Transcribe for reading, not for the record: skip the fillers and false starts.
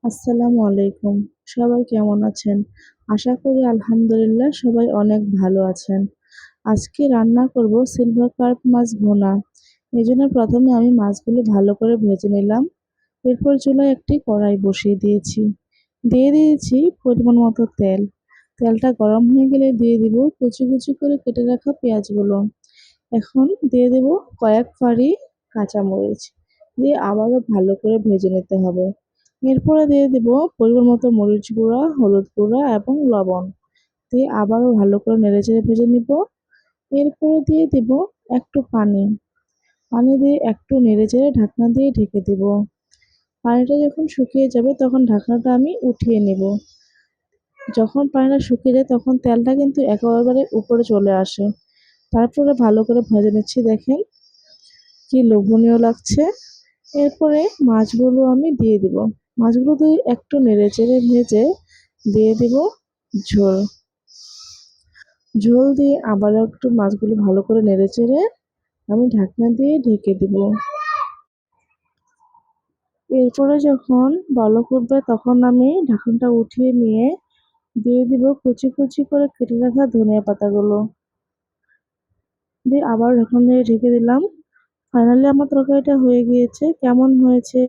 আসসালামু আলাইকুম। সবাই কেমন আছেন? আশা করি আলহামদুলিল্লাহ সবাই অনেক ভালো আছেন। আজকে রান্না করব সিলভার কার্প মাছ ভুনা। এজন্য প্রথমে আমি মাছগুলো ভালো করে ভেজে নিলাম। এরপর চুলায় একটি কড়াই বসিয়ে দিয়েছি। দিয়ে দিয়েছি পরিমাণ মতো তেল। তেলটা গরম হয়ে গেলে দিয়ে দিব কুচি কুচি করে কেটে রাখা পেঁয়াজগুলো। এখন দিয়ে দেব কয়েক ফালি কাঁচামরিচ। দিয়ে আবারও ভালো করে ভেজে নিতে হবে। এরপরে দিয়ে দেব পরিমাণ মতো মরিচ গুঁড়া, হলুদ গুঁড়া এবং লবণ। দিয়ে আবারও ভালো করে নেড়েচেড়ে ভেজে নিব। এরপরে দিয়ে দেব একটু পানি। পানি দিয়ে একটু নেড়েচেড়ে ঢাকনা দিয়ে ঢেকে দেব। পানিটা যখন শুকিয়ে যাবে তখন ঢাকনাটা আমি উঠিয়ে নেব। যখন পানিটা শুকিয়ে যায় তখন তেলটা কিন্তু একেবারে উপরে চলে আসে। তারপরে ভালো করে ভেজে নিচ্ছি, দেখেন কি লোভনীয় লাগছে। এরপরে মাছগুলো আমি দিয়ে দিব। মাছগুলো দিয়ে একটু নেড়েচেড়ে ভেজে দিয়ে দিব ঝোল। ঝোল দিয়ে আবারও একটু মাছগুলো ভালো করে নেড়েচেড়ে আমি ঢাকনা দিয়ে ঢেকে দিব। এরপরে যখন বলক উঠবে তখন আমি ঢাকনাটা উঠিয়ে নিয়ে দিয়ে দিব কুচি কুচি করে কেটে রাখা ধনিয়া পাতাগুলো। দিয়ে আবার ঢাকনা দিয়ে ঢেকে দিলাম। ফাইনালি আমার তরকারিটা হয়ে গিয়েছে। কেমন হয়েছে